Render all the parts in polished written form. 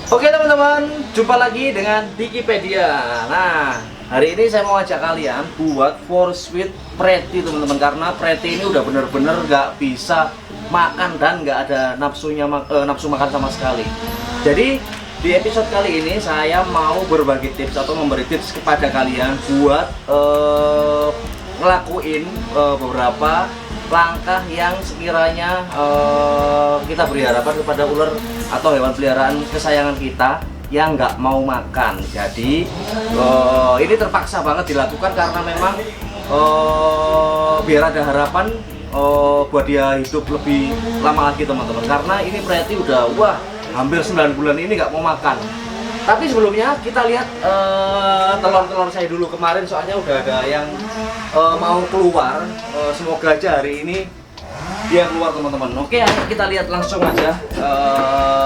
Oke teman-teman, jumpa lagi dengan Dikipedia. Nah, hari ini saya mau ajak kalian buat force feed Pretty teman-teman. Karena Pretty ini udah bener-bener gak bisa makan dan gak ada nafsu makan sama sekali. Jadi di episode kali ini saya mau berbagi tips atau memberi tips kepada kalian buat ngelakuin beberapa langkah yang sekiranya kita beri harapan kepada ular atau hewan peliharaan kesayangan kita yang nggak mau makan. Jadi ini terpaksa banget dilakukan karena memang biar ada harapan buat dia hidup lebih lama lagi teman-teman. Karena ini Pretty udah hampir 9 bulan ini nggak mau makan. Tapi sebelumnya kita lihat telur-telur saya dulu kemarin, soalnya udah ada yang mau keluar. Semoga aja hari ini dia keluar teman-teman. Oke, ayo kita lihat langsung aja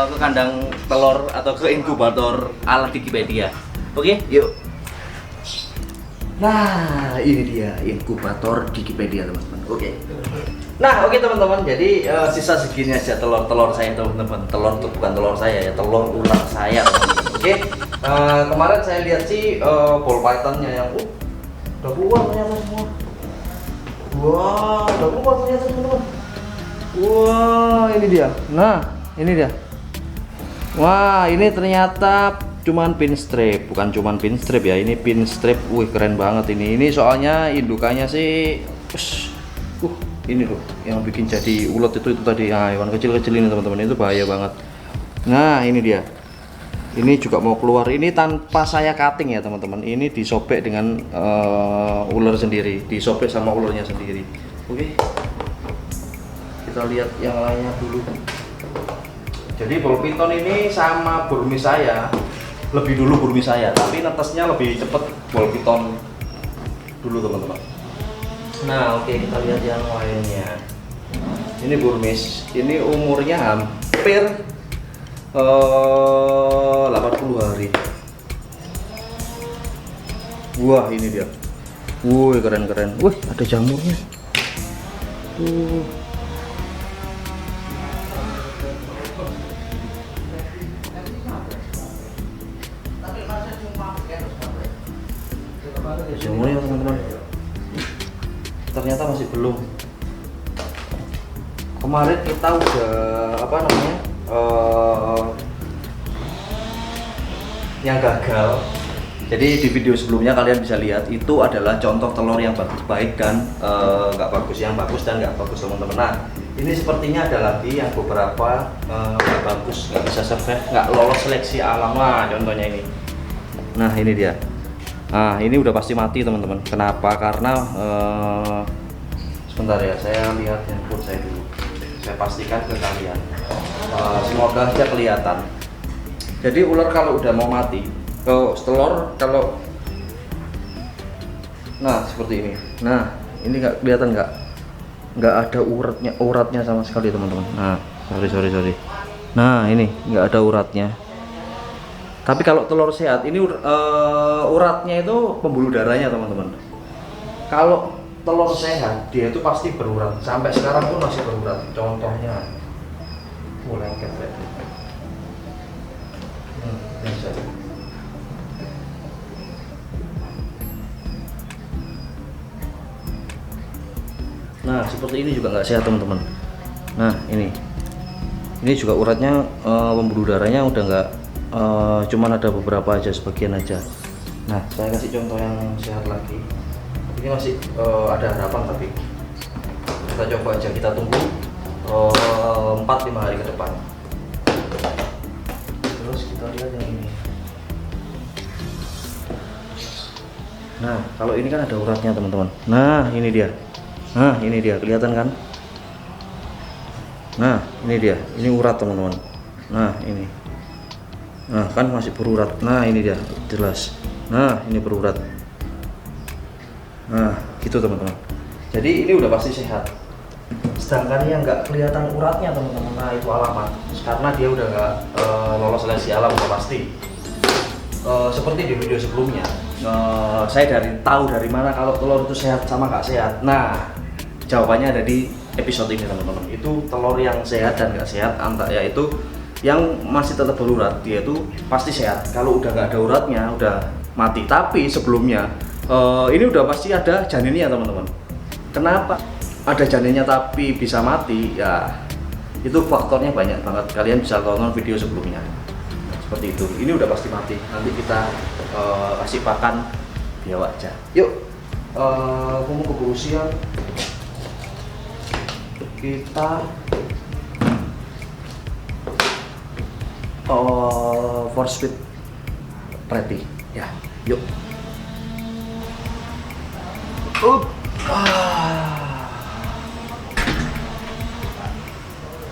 ke kandang telur atau ke inkubator ala Dikipedia. Oke, yuk. Nah, ini dia inkubator Dikipedia teman-teman. Oke. Nah, oke teman-teman. Jadi sisa segini aja telur-telur saya teman-teman. Telur itu bukan telur saya ya, telur ular saya teman-teman. Oke. Kemarin saya lihat sih ball pythonnya yang udah keluar ternyata semua. Wah, udah keluar ternyata teman-teman. Wah, ini dia. Nah, ini dia. Wah, ini ternyata cuman pinstrip, bukan cuman pinstrip ya. Ini pinstrip. Wih, keren banget ini. Ini soalnya indukannya sih ini loh yang bikin jadi ulet itu tadi. Nah, hewan kecil-kecil ini teman-teman, itu bahaya banget. Nah, ini dia. Ini juga mau keluar. Ini tanpa saya cutting ya teman-teman. Ini disobek dengan ular sendiri, disobek sama ularnya sendiri. Oke. Kita lihat yang lainnya dulu. Jadi ball python ini sama burmis saya, lebih dulu burmis saya, tapi netesnya lebih cepet ball python dulu teman-teman. Nah, oke, kita lihat yang lainnya. Ini burmis. Ini umurnya hampir 80 hari. Wah, ini dia. Wih, keren-keren. Wih, ada jamurnya. Jamurnya teman-teman. Ternyata masih belum. Kemarin kita udah yang gagal. Jadi di video sebelumnya kalian bisa lihat itu adalah contoh telur yang baik dan nggak bagus, yang bagus dan nggak bagus teman-teman. Nah, ini sepertinya ada lagi yang beberapa nggak bagus, nggak bisa survive, nggak lolos seleksi alam. Nah, contohnya ini. Nah, ini dia. Nah, ini udah pasti mati teman-teman. Kenapa? Karena sebentar ya, saya lihat handphone saya dulu. Saya pastikan ke kalian. Semoga aja kelihatan. Jadi ular kalau udah mau mati, telur kalau seperti ini. Nah, ini nggak kelihatan nggak ada uratnya sama sekali teman-teman. Nah, sorry. Nah, ini nggak ada uratnya. Tapi kalau telur sehat ini uratnya itu pembuluh darahnya teman-teman. Kalau telur sehat dia itu pasti berurat. Sampai sekarang pun masih berurat. Contohnya lengket berarti. Nah, seperti ini juga nggak sehat teman-teman. Nah, ini juga uratnya, pembuluh darahnya udah nggak. Cuman ada beberapa aja, sebagian aja. Nah, saya kasih contoh yang sehat lagi. Ini masih ada harapan, tapi kita coba aja, kita tunggu 4-5 hari ke depan. Terus kita lihat yang ini. Nah, kalau ini kan ada uratnya teman-teman. Nah, ini dia. Kelihatan kan? Nah, ini dia. Ini urat teman-teman. Nah, ini. Nah, kan masih berurat. Nah, ini dia, jelas. Nah, ini berurat. Nah, gitu teman-teman. Jadi ini udah pasti sehat. Sedangkan yang nggak kelihatan uratnya teman-teman, nah itu alamat. Karena dia udah nggak lolos seleksi alam, udah pasti. Seperti di video sebelumnya, saya tahu dari mana kalau telur itu sehat sama nggak sehat. Nah, jawabannya ada di episode ini teman-teman. Itu telur yang sehat dan nggak sehat, yaitu yang masih tetap berurat dia itu pasti sehat. Kalau udah nggak ada uratnya udah mati. Tapi sebelumnya ini udah pasti ada janinnya teman-teman. Kenapa ada janinnya tapi bisa mati? Ya itu faktornya banyak banget. Kalian bisa tonton video sebelumnya. Nah, seperti itu. Ini udah pasti mati. Nanti kita kasih pakan biawak aja. Yuk, kamu keburu siang. Kita force feed ready ya, yuk.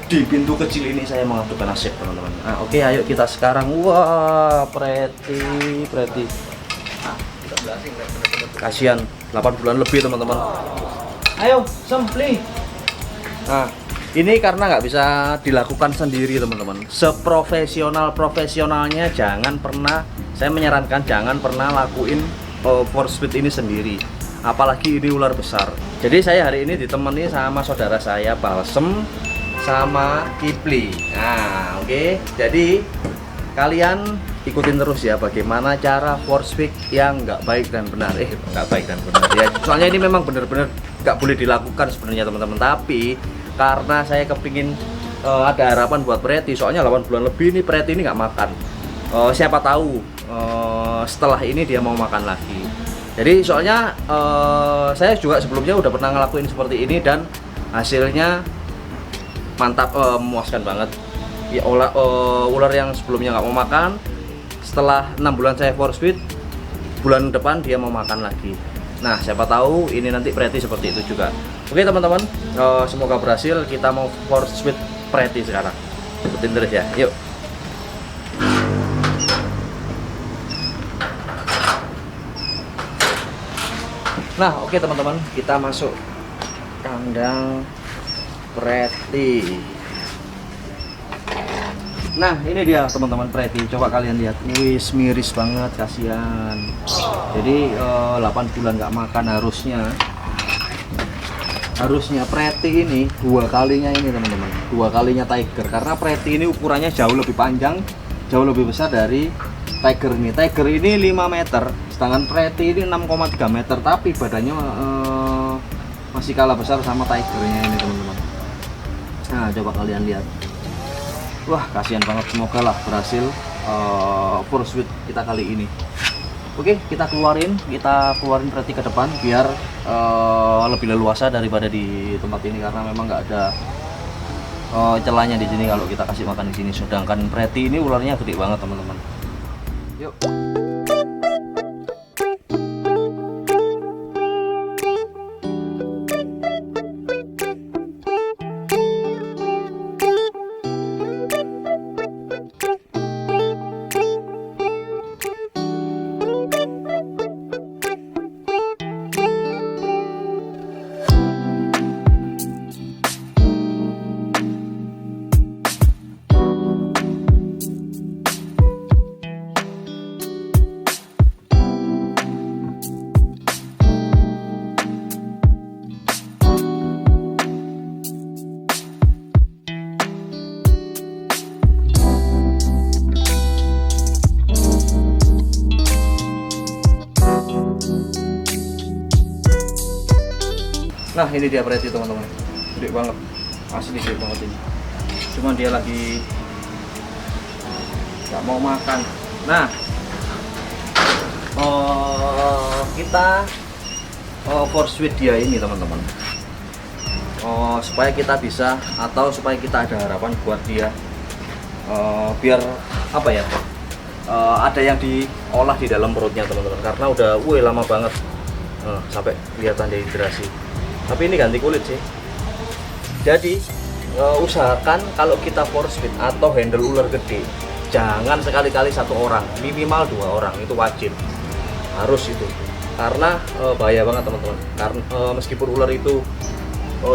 Di pintu kecil ini saya mengaturkan nasib teman-teman. Nah, oke, ayo kita sekarang. Wah, pretty. Kasihan 8 bulan lebih teman-teman. Ayo, play. Nah, ini karena nggak bisa dilakukan sendiri teman-teman. Seprofesionalnya jangan pernah, saya menyarankan jangan pernah lakuin force feed ini sendiri. Apalagi ini ular besar. Jadi saya hari ini ditemani sama saudara saya Balsem sama Kipli. Nah, oke. Jadi kalian ikutin terus ya bagaimana cara force feed yang nggak baik dan benar. Nggak baik dan benar ya. Soalnya ini memang benar-benar nggak boleh dilakukan sebenarnya teman-teman. Tapi karena saya kepingin ada harapan buat Pretty, soalnya 8 bulan lebih ini Pretty ini nggak makan. Siapa tahu setelah ini dia mau makan lagi. Jadi soalnya saya juga sebelumnya udah pernah ngelakuin seperti ini dan hasilnya mantap, memuaskan banget. Ya, ular yang sebelumnya nggak mau makan, setelah 6 bulan saya force feed, bulan depan dia mau makan lagi. Nah, siapa tahu ini nanti Pretty seperti itu juga. Oke teman-teman, semoga berhasil. Kita mau force feed Pretty sekarang. Ikutin terus ya, yuk. Nah, oke teman-teman, kita masuk kandang Pretty. Nah, ini dia teman-teman Pretty. Coba kalian lihat, wis miris banget, kasihan. Jadi 8 bulan nggak makan harusnya Pretty ini 2 kalinya ini teman-teman, 2 kalinya Tiger. Karena Pretty ini ukurannya jauh lebih panjang, jauh lebih besar dari Tiger ini. Tiger ini 5 meter, sedangkan Pretty ini 6,3 meter. Tapi badannya masih kalah besar sama Tigernya ini teman-teman. Nah, coba kalian lihat. Wah, kasihan banget. Semoga lah berhasil force feed kita kali ini. Oke, kita keluarin Pretty ke depan biar lebih leluasa daripada di tempat ini, karena memang nggak ada celahnya di sini kalau kita kasih makan di sini. Sedangkan Pretty ini ularnya gede banget teman-teman. Yuk. Nah, ini dia Pretty teman-teman, gede banget, asli gede banget ini. Cuman dia lagi nggak mau makan. Nah, kita force feed dia ini teman-teman, supaya kita bisa, atau supaya kita ada harapan buat dia, biar apa ya, ada yang diolah di dalam perutnya teman-teman. Karena udah lama banget sampai kelihatan dehidrasi. Tapi ini ganti kulit sih. Jadi usahakan kalau kita force feed atau handle ular gede, jangan sekali-kali 1 orang, minimal 2 orang, itu wajib, harus itu. Karena bahaya banget teman-teman. Karena meskipun ular itu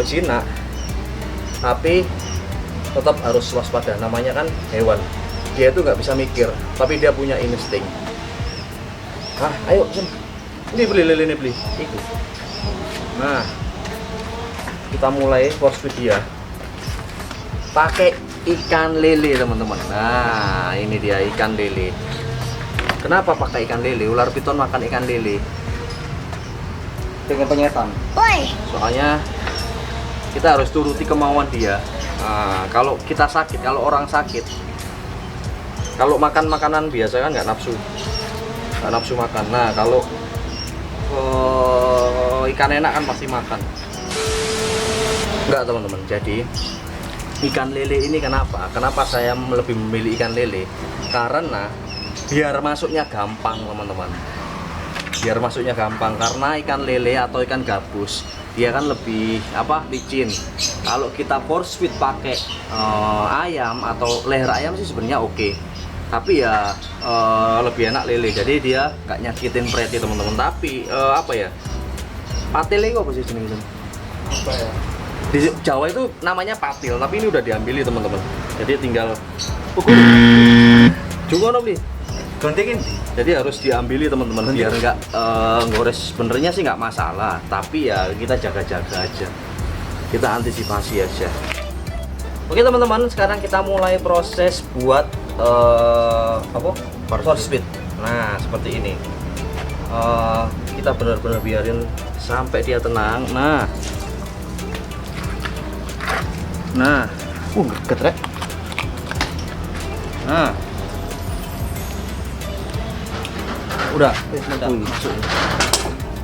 jinak, tapi tetap harus waspada. Namanya kan hewan, dia itu nggak bisa mikir, tapi dia punya insting. Ayo ini beli ikut. Nah, kita mulai force feed dia pakai ikan lele teman-teman. Nah ini dia ikan lele. Kenapa pakai ikan lele? Ular piton makan ikan lele dengan penyetan. Soalnya kita harus turuti kemauan dia. Nah, kalau kita sakit, kalau orang sakit, kalau makan makanan biasa kan nggak nafsu makan. Nah kalau ikan enak kan pasti makan. Enggak teman-teman. Jadi ikan lele ini kenapa saya lebih memilih ikan lele? Karena biar masuknya gampang teman-teman. Biar masuknya gampang karena ikan lele atau ikan gabus dia kan lebih licin. Kalau kita force feed pakai ayam atau leher ayam sih sebenarnya oke. Tapi ya lebih enak lele. Jadi dia nggak nyakitin pretty teman-teman. Tapi patele apa sih jenisnya? Apa ya? Di Jawa itu namanya patil, tapi ini udah diambil teman-teman. Jadi tinggal juga beli. Gontingin. Jadi harus diambil teman-teman biar nggak ngores. Sebenarnya sih nggak masalah, tapi ya kita jaga-jaga aja. Kita antisipasi aja. Oke teman-teman, sekarang kita mulai proses buat force feed. Nah seperti ini. Kita benar-benar biarin sampai dia tenang. Nah, getrek. Nah, udah masuk.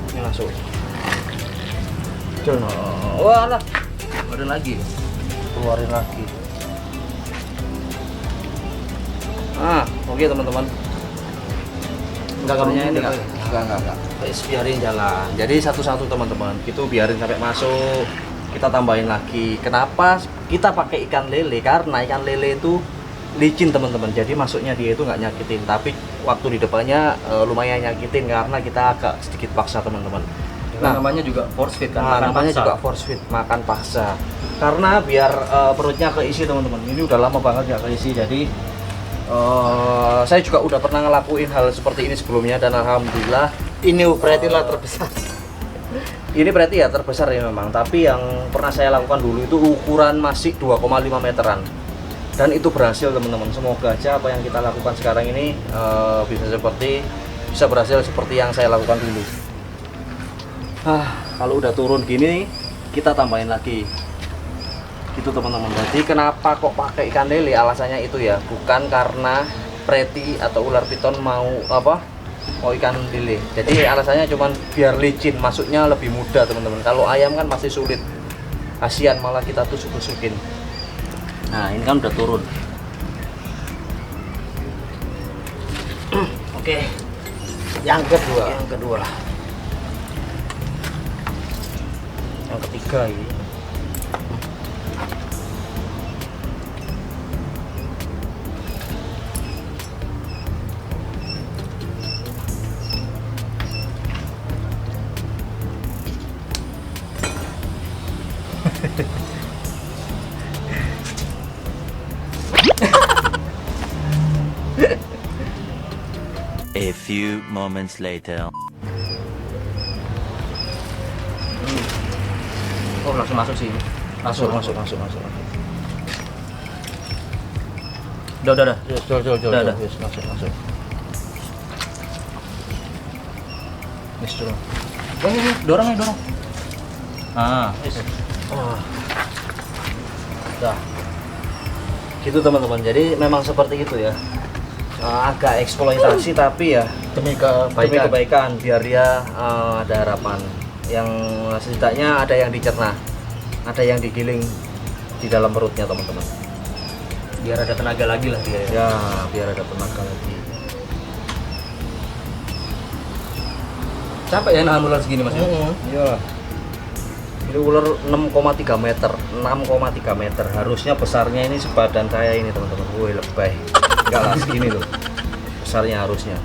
Ini masuk. Wah lah, ada lagi. Keluarin lagi. Oke teman-teman. Enggak ini enggak. Biarin jalan. Jadi satu-satu teman-teman. Itu biarin sampai masuk. Kita tambahin lagi. Kenapa kita pakai ikan lele? Karena ikan lele itu licin teman-teman. Jadi masuknya dia itu nggak nyakitin. Tapi waktu di depannya lumayan nyakitin karena kita agak sedikit paksa teman-teman. Nah, namanya juga force feed kan. Namanya juga force feed, makan paksa. Karena biar perutnya keisi teman-teman. Ini udah lama banget nggak keisi. Jadi saya juga udah pernah ngelakuin hal seperti ini sebelumnya dan alhamdulillah ini berarti lah terbesar. Ini berarti ya terbesar ya memang, tapi yang pernah saya lakukan dulu itu ukuran masih 2,5 meteran dan itu berhasil teman-teman. Semoga aja apa yang kita lakukan sekarang ini bisa berhasil seperti yang saya lakukan dulu. Kalau udah turun gini kita tambahin lagi gitu teman-teman. Jadi kenapa kok pakai ikan lele? Alasannya itu ya bukan karena pretty atau ular piton mau ikan lele. Jadi alasannya cuman biar licin, masuknya lebih mudah teman-teman. Kalau ayam kan masih sulit, kasihan malah kita tusuk-tusukin. Nah ini kan udah turun. Oke, yang kedua, yang ketiga ini. A few moments later. Oh langsung masuk sih. Masuk. Udah. Udah. Masuk. Yes, dorong. Udah. Gitu teman-teman. Jadi memang seperti itu ya. Agak eksploitasi tapi ya demi kebaikan biar dia ada harapan yang setidaknya ada yang dicerna, ada yang digiling di dalam perutnya teman-teman, biar ada tenaga lagi lah dia ya, biar ada tenaga lagi. Capek ya nahan ular segini mas ya? Iya. Ini ular 6,3 meter, harusnya besarnya ini sebadan saya ini teman-teman. Woi lebay, enggak lah segini loh besarnya harusnya.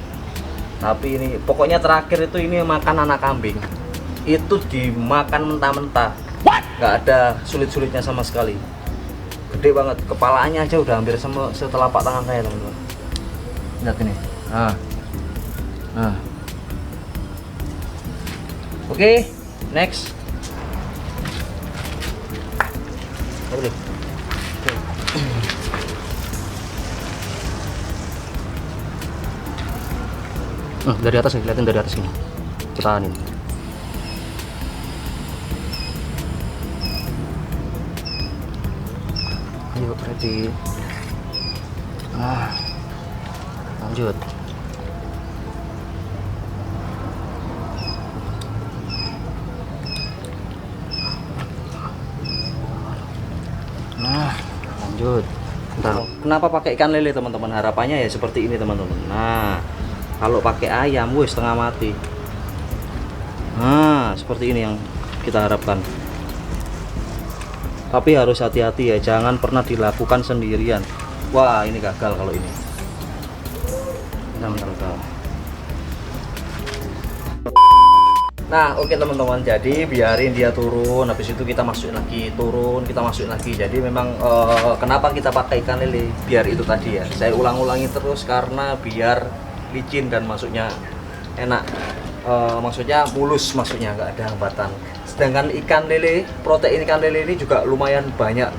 Tapi ini pokoknya terakhir itu ini makan anak kambing, itu dimakan mentah-mentah, nggak ada sulit-sulitnya sama sekali. Gede banget, kepalanya aja udah hampir setelapak tangan saya teman-teman. Lihat ini. Oke, next. Dari atas nih, liatin dari atas ini. Putanin. Ayo Freddy. Lanjut. Lanjut. Bentar. Kenapa pakai ikan lele teman-teman? Harapannya ya seperti ini teman-teman. Nah, kalau pakai ayam, wih setengah mati. Nah, seperti ini yang kita harapkan. Tapi harus hati-hati ya, jangan pernah dilakukan sendirian. Wah, ini gagal kalau ini. Bentar. Nah, oke teman-teman, jadi biarin dia turun, habis itu kita masukin lagi, turun, kita masukin lagi. Jadi memang kenapa kita pakai ikan lele? Biar itu tadi ya, saya ulang-ulangi terus karena biar licin dan masuknya enak. Maksudnya mulus, masuknya nggak ada hambatan. Sedangkan ikan lele, protein ikan lele ini juga lumayan banyak.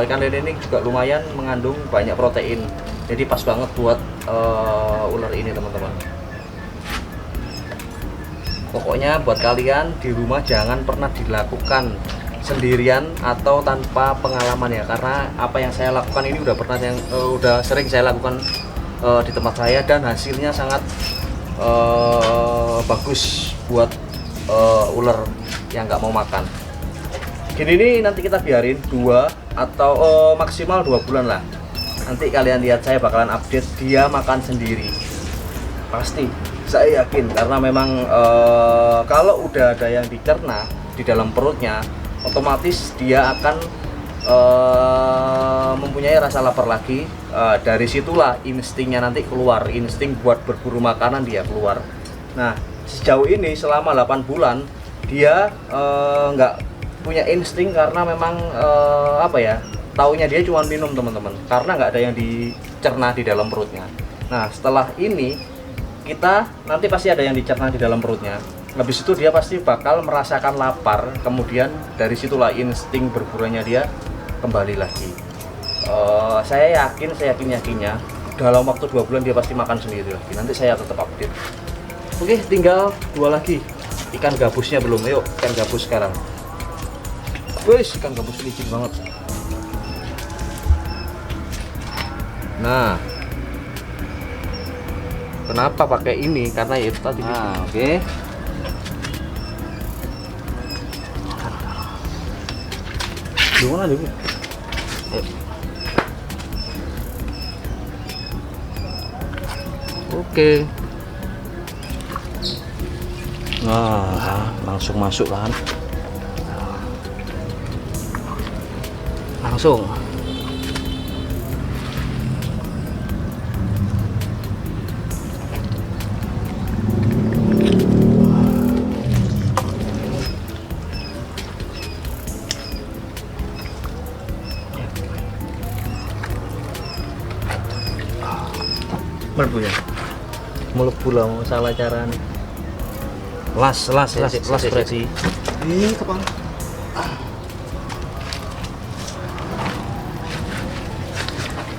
Ikan lele ini juga lumayan mengandung banyak protein. Jadi pas banget buat ular ini teman-teman. Pokoknya buat kalian di rumah jangan pernah dilakukan sendirian atau tanpa pengalaman ya, karena apa yang saya lakukan ini udah sering saya lakukan di tempat saya dan hasilnya sangat bagus buat ular yang nggak mau makan. Gini ini nanti kita biarin 2 atau maksimal 2 bulan lah. Nanti kalian lihat saya bakalan update dia makan sendiri. Pasti, saya yakin karena memang kalau udah ada yang dicerna di dalam perutnya, otomatis dia akan mempunyai rasa lapar lagi. Dari situlah instingnya nanti keluar, insting buat berburu makanan dia keluar. Nah, sejauh ini selama 8 bulan dia nggak punya insting karena memang taunya dia cuma minum teman-teman, karena nggak ada yang dicerna di dalam perutnya. Nah, setelah ini kita nanti pasti ada yang dicerna di dalam perutnya. Habis itu dia pasti bakal merasakan lapar, kemudian dari situlah insting berburunya dia kembali lagi. Saya yakinnya dalam waktu 2 bulan dia pasti makan sendiri lagi. Nanti saya tetap update. Oke, tinggal 2 lagi. Ikan gabusnya belum. Yuk, ikan gabus sekarang. Wih, ikan gabus licin banget. Nah, kenapa pakai ini? Karena ya itu tadi. Nah, oke. Gimana dulu? Oke. Nah, langsung masuk kan? Langsung. Melebu ya? Melebu lah, mau salah cara nih. Las berarti. Ini kepala.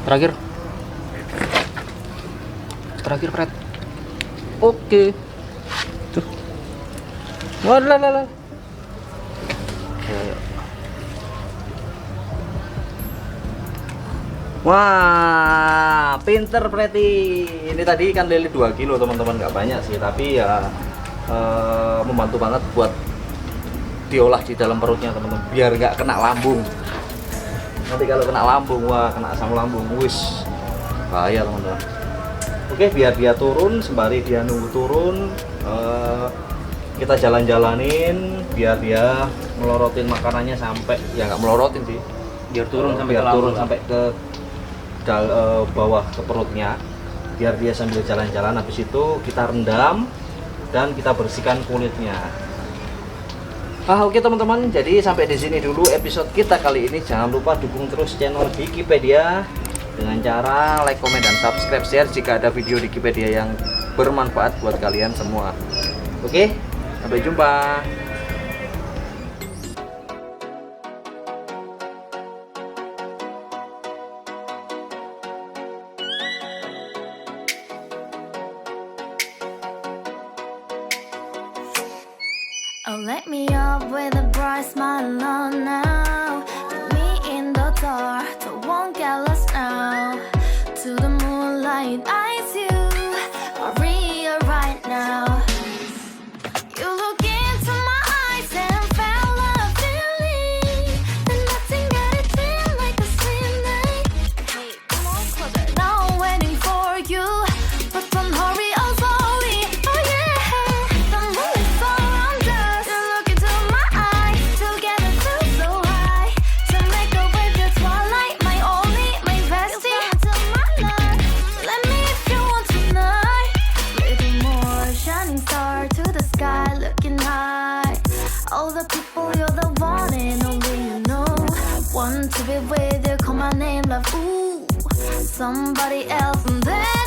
Terakhir Fred. Oke. Tuh. Walah. Wah, pinter Preti. Ini tadi ikan lele 2 kilo teman-teman, nggak banyak sih, tapi ya membantu banget buat diolah di dalam perutnya teman-teman, biar nggak kena lambung. Nanti kalau kena lambung, wah kena asam lambung, wis bahaya teman-teman. Oke, biar dia turun, sembari dia nunggu turun, kita jalan-jalanin biar dia melorotin makanannya sampai, ya nggak melorotin sih, Biar turun sampai ke bawah ke perutnya, biar dia sambil jalan-jalan. Habis itu kita rendam dan kita bersihkan kulitnya. Oke teman-teman, jadi sampai di sini dulu episode kita kali ini. Jangan lupa dukung terus channel Wikipedia dengan cara like, komen, dan subscribe, share jika ada video Wikipedia yang bermanfaat buat kalian semua. Oke, sampai jumpa. let me up with a bright smile on now. Put me in the dark, don't won't get lost now. To the moonlight, eyes you, Maria right now. You look into my eyes and felt a feeling that nothing got it feel like a sweet night. Hey, come on closer. Now I'm waiting for you, but don't hurry, oh slowly. Oh yeah, the moon is around us. You look into my eyes, together feel so high. To make a way the twilight, my only, my bestie. Into my life, let me if you want tonight. Little more shining star to the sky, looking high. All the people, you're the one and only you know. Want to be with you, call my name, love. Ooh, somebody else, and that